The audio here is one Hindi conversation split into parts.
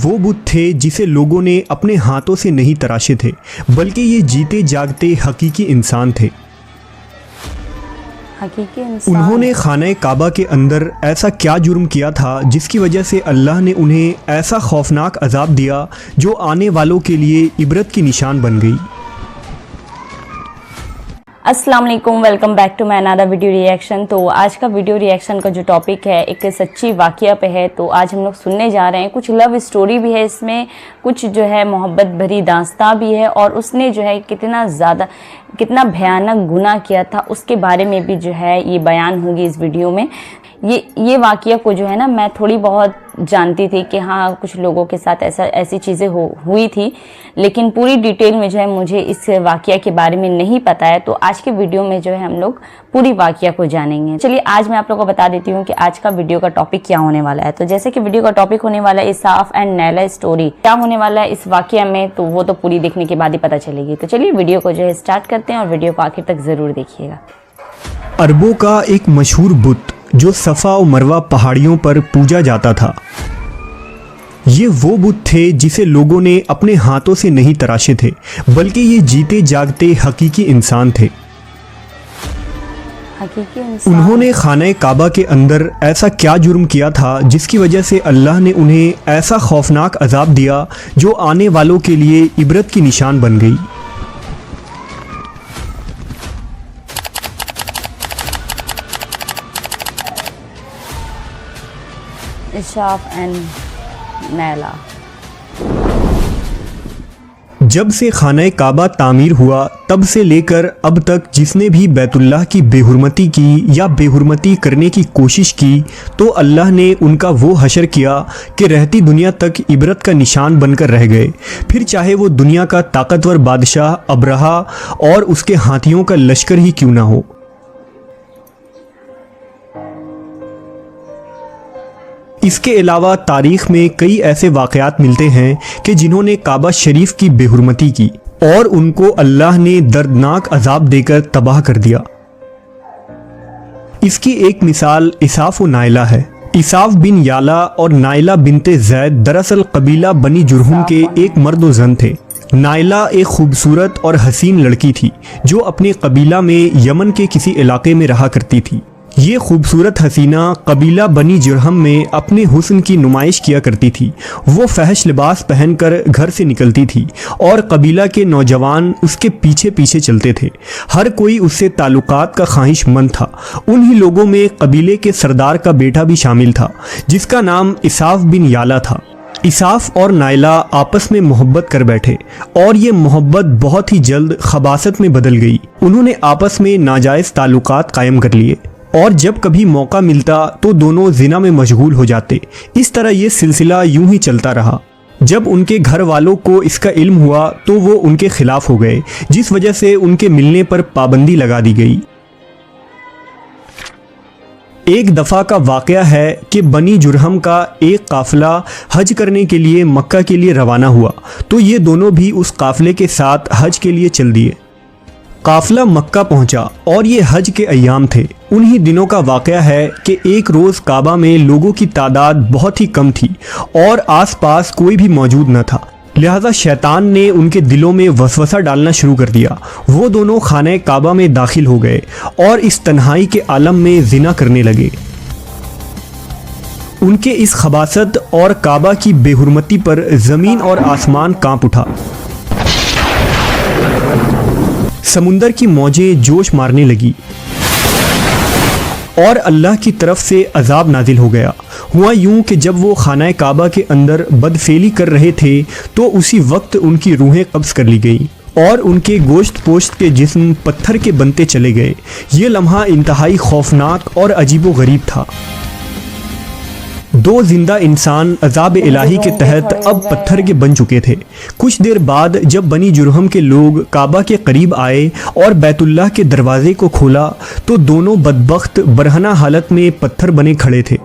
वो बुत थे जिसे लोगों ने अपने हाथों से नहीं तराशे थे, बल्कि ये जीते जागते हकीकी इंसान थे। हकीकी इंसान। उन्होंने खाना काबा के अंदर ऐसा क्या जुर्म किया था जिसकी वजह से अल्लाह ने उन्हें ऐसा खौफनाक अजाब दिया जो आने वालों के लिए इबरत की निशान बन गई। अस्सलाम वालेकुम, welcome back to my another video reaction. तो आज का वीडियो रिएक्शन का जो टॉपिक है एक सच्ची वाक़या पे है। तो आज हम लोग सुनने जा रहे हैं, कुछ लव स्टोरी भी है इसमें, कुछ जो है मोहब्बत भरी दास्तां भी है, और उसने जो है कितना भयानक गुनाह किया था उसके बारे में भी जो है ये बयान होगी इस वीडियो में। ये वाक़या को जो है ना मैं थोड़ी बहुत जानती थी कि हाँ कुछ लोगों के साथ ऐसी चीज़ें हुई थी, लेकिन पूरी डिटेल में जो है मुझे इस वाक़या के बारे में नहीं पता है। तो आज के वीडियो में जो है हम लोग पूरी वाक़या को जानेंगे। चलिए आज मैं आप लोगों को बता देती हूँ कि आज का वीडियो का टॉपिक क्या होने वाला है। तो जैसे कि वीडियो का टॉपिक होने वाला है इसाफ एंड नैला स्टोरी, क्या होने वाला है इस वाक़या में तो वो तो पूरी देखने के बाद ही पता चलेगी। तो चलिए वीडियो को जो है स्टार्ट करते हैं और वीडियो को आखिर तक ज़रूर देखिएगा। अरबों का एक मशहूर बुत जो सफ़ा और मरवा पहाड़ियों पर पूजा जाता था। ये वो बुत थे जिसे लोगों ने अपने हाथों से नहीं तराशे थे, बल्कि ये जीते जागते हकीकी इंसान थे। हकीकी इंसान। उन्होंने खाना काबा के अंदर ऐसा क्या जुर्म किया था जिसकी वजह से अल्लाह ने उन्हें ऐसा खौफनाक अजाब दिया जो आने वालों के लिए इबरत की निशान बन गई। इसाफ एंड नैला। जब से खाना काबा तामीर हुआ तब से लेकर अब तक जिसने भी बैतुल्लाह की बेहुरमती की या बेहुरमती करने की कोशिश की तो अल्लाह ने उनका वो हशर किया कि रहती दुनिया तक इबरत का निशान बनकर रह गए, फिर चाहे वो दुनिया का ताकतवर बादशाह अबरहा और उसके हाथियों का लश्कर ही क्यों ना हो। इसके अलावा तारीख़ में कई ऐसे वाक़यात मिलते हैं कि जिन्होंने काबा शरीफ की बेहुरमती की और उनको अल्लाह ने दर्दनाक अजाब देकर तबाह कर दिया। इसकी एक मिसाल इसाफ व नाइला है। इसाफ बिन याला और नाइला बिनते जैद दरअसल कबीला बनी जुरहुम के एक मर्द व जन थे। नाइला एक खूबसूरत और हसीन लड़की थी जो अपने कबीला में यमन के किसी इलाके में रहा करती थी। ये खूबसूरत हसीना कबीला बनी जुरहम में अपने हुस्न की नुमाइश किया करती थी। वो फहश लिबास पहनकर घर से निकलती थी और कबीला के नौजवान उसके पीछे पीछे चलते थे। हर कोई उससे ताल्लुकात का ख्वाहिशमंद था। उन्हीं लोगों में कबीले के सरदार का बेटा भी शामिल था जिसका नाम इसाफ बिन याला था। इसाफ और नाइला आपस में मोहब्बत कर बैठे और ये मोहब्बत बहुत ही जल्द खबासत में बदल गई। उन्होंने आपस में नाजायज़ ताल्लुकात कायम कर लिए और जब कभी मौका मिलता तो दोनों जिना में मशगूल हो जाते। इस तरह ये सिलसिला यूं ही चलता रहा। जब उनके घर वालों को इसका इल्म हुआ तो वो उनके खिलाफ हो गए, जिस वजह से उनके मिलने पर पाबंदी लगा दी गई। एक दफ़ा का वाक़या है कि बनी जुरहम का एक काफ़िला हज करने के लिए मक्का के लिए रवाना हुआ तो ये दोनों भी उस काफ़िले के साथ हज के लिए चल दिए। काफ़िला मक्का पहुंचा और ये हज के अय्याम थे। उन्हीं दिनों का वाक़या है कि एक रोज़ काबा में लोगों की तादाद बहुत ही कम थी और आसपास कोई भी मौजूद न था, लिहाजा शैतान ने उनके दिलों में वसवसा डालना शुरू कर दिया। वो दोनों खाने काबा में दाखिल हो गए और इस तन्हाई के आलम में जिना करने लगे। उनके इस खबासत और काबा की बेहुरमती पर ज़मीन और आसमान कांप उठा। समुंदर की मौजें जोश मारने लगी और अल्लाह की तरफ से अजाब नाजिल हो गया। हुआ यूं कि जब वो खाना काबा के अंदर बदफेली कर रहे थे तो उसी वक्त उनकी रूहें कब्ज़ कर ली गई और उनके गोश्त पोश्त के जिस्म पत्थर के बनते चले गए। ये लम्हा इंतहाई खौफनाक और अजीबो गरीब था। दो जिंदा इंसान अजाब इलाही के तहत अब पत्थर के बन चुके थे। कुछ देर बाद जब बनी जुरहम के लोग काबा के करीब आए और बैतुल्लाह के दरवाजे को खोला तो दोनों बदबख्त बरहना हालत में पत्थर बने खड़े थे।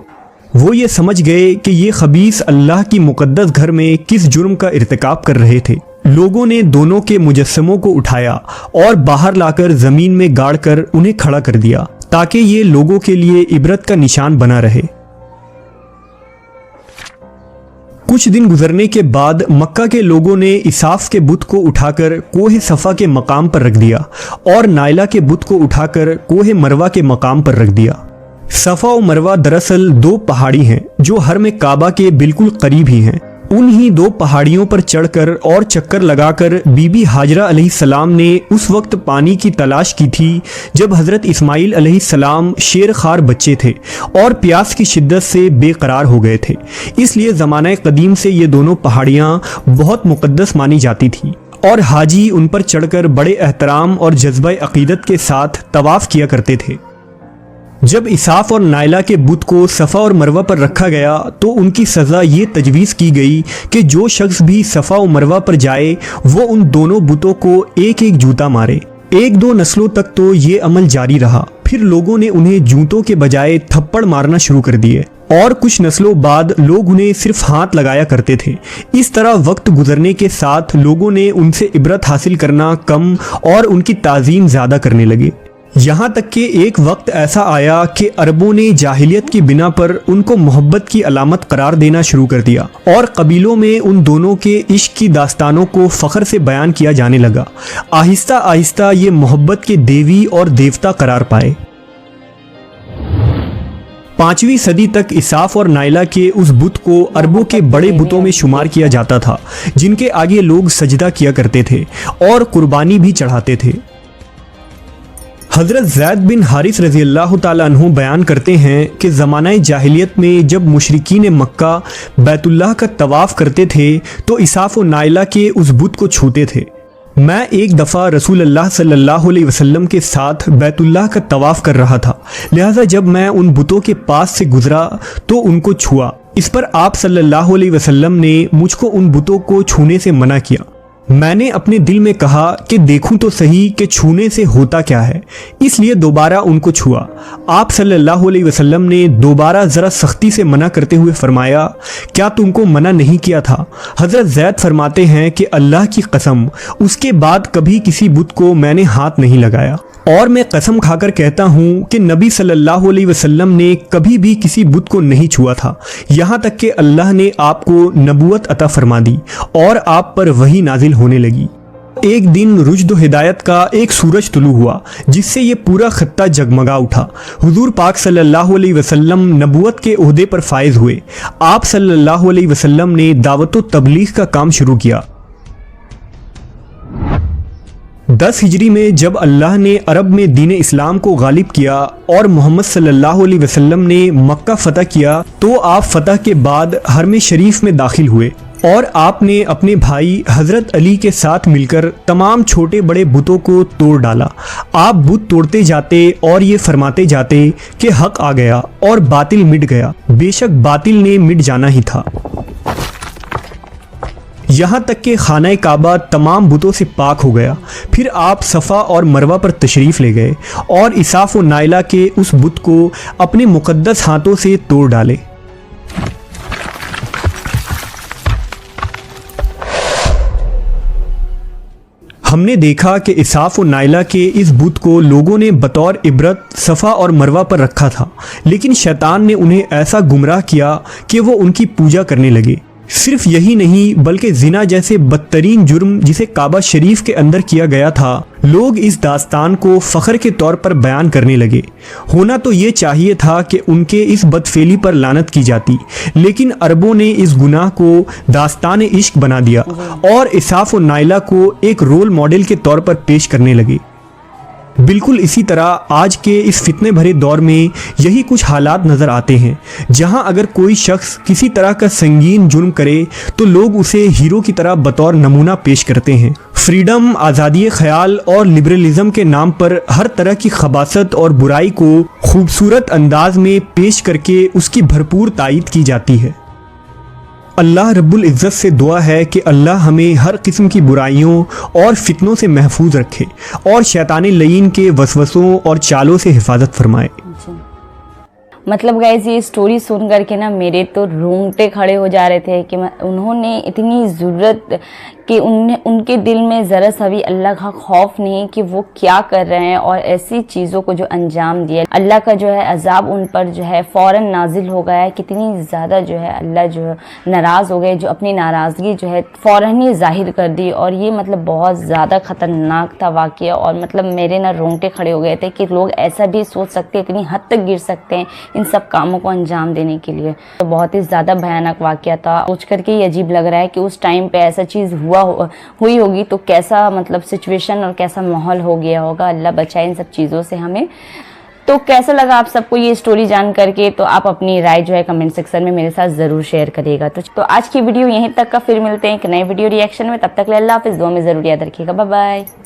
वो ये समझ गए कि ये खबीस अल्लाह की मुकद्दस घर में किस जुर्म का इर्तिकाब कर रहे थे। लोगों ने दोनों के मुजस्समों को उठाया और बाहर लाकर ज़मीन में गाड़ कर उन्हें खड़ा कर दिया ताकि ये लोगों के लिए इबरत का निशान बना रहे। कुछ दिन गुजरने के बाद मक्का के लोगों ने इसाफ के बुत को उठाकर कोह सफ़ा के मकाम पर रख दिया और नाइला के बुत को उठाकर कोह मरवा के मकाम पर रख दिया। सफ़ा और मरवा दरअसल दो पहाड़ी हैं जो हरम काबा के बिल्कुल करीब ही हैं। उन्हीं दो पहाड़ियों पर चढ़कर और चक्कर लगाकर बीबी हाजरा अलैहिस्सलाम ने उस वक्त पानी की तलाश की थी जब हज़रत इस्माइल अलैहिस्सलाम शेर खार बच्चे थे और प्यास की शिद्दत से बेकरार हो गए थे। इसलिए ज़माना कदीम से ये दोनों पहाड़ियाँ बहुत मुक़द्दस मानी जाती थी और हाजी उन पर चढ़कर बड़े एहतराम और जज्बा अक़ीदत के साथ तवाफ़ किया करते थे। जब इसाफ और नाइला के बुत को सफ़ा और मरवा पर रखा गया तो उनकी सज़ा ये तजवीज़ की गई कि जो शख्स भी सफ़ा और मरवा पर जाए वो उन दोनों बुतों को एक एक जूता मारे। एक दो नस्लों तक तो ये अमल जारी रहा, फिर लोगों ने उन्हें जूतों के बजाय थप्पड़ मारना शुरू कर दिए और कुछ नस्लों बाद लोग उन्हें सिर्फ हाथ लगाया करते थे। इस तरह वक्त गुजरने के साथ लोगों ने उनसे इबरत हासिल करना कम और उनकी ताज़ीम ज़्यादा करने लगे। यहाँ तक कि एक वक्त ऐसा आया कि अरबों ने जाहिलियत की बिना पर उनको मोहब्बत की अलामत करार देना शुरू कर दिया और कबीलों में उन दोनों के इश्क की दास्तानों को फ़ख्र से बयान किया जाने लगा। आहिस्ता आहिस्ता ये मोहब्बत के देवी और देवता करार पाए। 5वीं सदी तक इसाफ और नाइला के उस बुत को अरबों के बड़े बुतों में शुमार किया जाता था जिनके आगे लोग सजदा किया करते थे और कुर्बानी भी चढ़ाते थे। हज़रत ज़ैद बिन हारिस रज़ी अल्लाह ताला अन्हु बयान करते हैं कि ज़माना जाहिलियत में जब मुशरिकीन मक्का बैतुल्लाह का तवाफ़ करते थे तो इसाफ और नाइला के उस बुत को छूते थे। मैं एक दफ़ा रसूल अल्लाह सल्लल्लाहु अलैहि वसल्लम के साथ बैतुल्लाह का तवाफ़ कर रहा था, लिहाजा जब मैं उन बुतों के पास से गुज़रा तो उनको छुआ। इस पर आप सल्लल्लाहु अलैहि वसल्लम ने मुझको उन बुतों को छूने से मना किया। मैंने अपने दिल में कहा कि देखूं तो सही कि छूने से होता क्या है, इसलिए दोबारा उनको छुआ। आप सल्लल्लाहु अलैहि वसल्लम ने दोबारा ज़रा सख्ती से मना करते हुए फरमाया, क्या तुमको मना नहीं किया था? हज़रत ज़ैद फरमाते हैं कि अल्लाह की कसम उसके बाद कभी किसी बुत को मैंने हाथ नहीं लगाया और मैं कसम खाकर कहता हूँ कि नबी सल्लल्लाहु अलैहि वसल्लम ने कभी भी किसी बुत को नहीं छुआ था, यहाँ तक कि अल्लाह ने आपको नबूवत अता फरमा दी और आप पर वही नाजिल होने लगी। एक दिन रुश्द हिदायत का एक सूरज तुलू हुआ जिससे ये पूरा खत्ता जगमगा उठा। हुजूर पाक सल्लल्लाहु अलैहि वसल्लम नबूवत के ओहदे पर फायज हुए। आप सल्लल्लाहु अलैहि वसल्लम ने दावत व तबलीग का काम शुरू किया। 10 हिजरी में जब अल्लाह ने अरब में दीन इस्लाम को गालिब किया और मोहम्मद सल्लल्लाहु अलैहि वसल्लम ने मक्का फतह किया तो आप फतह के बाद हरम शरीफ में दाखिल हुए और आपने अपने भाई हज़रत अली के साथ मिलकर तमाम छोटे बड़े बुतों को तोड़ डाला। आप बुत तोड़ते जाते और ये फरमाते जाते कि हक आ गया और बातिल मिट गया। बेशक बातिल ने मिट जाना ही था। यहाँ तक कि खाना काबा तमाम बुतों से पाक हो गया। फिर आप सफ़ा और मरवा पर तशरीफ़ ले गए और इसाफ और नाइला के उस बुत को अपने मुक़द्दस हाथों से तोड़ डाले। हमने देखा कि इसाफ और नाइला के इस बुत को लोगों ने बतौर इबरत सफ़ा और मरवा पर रखा था, लेकिन शैतान ने उन्हें ऐसा गुमराह किया कि वो उनकी पूजा करने लगे। सिर्फ यही नहीं बल्कि जिना जैसे बदतरीन जुर्म जिसे काबा शरीफ के अंदर किया गया था, लोग इस दास्तान को फ़ख्र के तौर पर बयान करने लगे। होना तो ये चाहिए था कि उनके इस बदफेली पर लानत की जाती, लेकिन अरबों ने इस गुनाह को दास्तान इश्क बना दिया और इसाफ और नाइला को एक रोल मॉडल के तौर पर पेश करने लगे। बिल्कुल इसी तरह आज के इस फितने भरे दौर में यही कुछ हालात नज़र आते हैं, जहां अगर कोई शख्स किसी तरह का संगीन जुर्म करे तो लोग उसे हीरो की तरह बतौर नमूना पेश करते हैं। फ्रीडम, आज़ादी ख्याल और लिबरलिज्म के नाम पर हर तरह की खबासत और बुराई को खूबसूरत अंदाज में पेश करके उसकी भरपूर तायीद की जाती है। अल्लाह रब्बुल इज़्ज़त से दुआ है कि अल्लाह हमें हर किस्म की बुराइयों और फितनों से महफूज रखे और शैतान लईन के वसवसों और चालों से हिफाजत फरमाए। मतलब गाइज ये स्टोरी सुन करके ना मेरे तो रोंगटे खड़े हो जा रहे थे कि उन्होंने इतनी ज़रूरत कि उनके दिल में ज़रा सा भी अल्लाह का खौफ नहीं कि वो क्या कर रहे हैं और ऐसी चीज़ों को जो अंजाम दिया, अल्लाह का जो है अजाब उन पर जो है फ़ौरन नाजिल हो गया है। कितनी ज़्यादा जो है अल्लाह जो है नाराज़ हो गए, जो अपनी नाराज़गी जो है फ़ौरन ही जाहिर कर दी। और ये मतलब बहुत ज़्यादा ख़तरनाक था वाक़या और मतलब मेरे ना रोंगटे खड़े हो गए थे कि लोग ऐसा भी सोच सकते हैं, इतनी हद तक गिर सकते हैं इन सब कामों को अंजाम देने के लिए। तो बहुत ही ज़्यादा भयानक वाक़या था। सोच करके ही अजीब लग रहा है कि उस टाइम पे ऐसा चीज़ हुई होगी तो कैसा मतलब सिचुएशन और कैसा माहौल हो गया होगा। अल्लाह बचाए इन सब चीज़ों से हमें। तो कैसा लगा आप सबको ये स्टोरी जान करके? तो आप अपनी राय जो है कमेंट सेक्शन में मेरे साथ ज़रूर शेयर करिएगा। तो आज की वीडियो यहीं तक का, फिर मिलते हैं एक नए वीडियो रिएक्शन में। तब तक के लिए अल्लाह हाफिज़। दुआ में ज़रूर याद रखिएगा। Bye bye.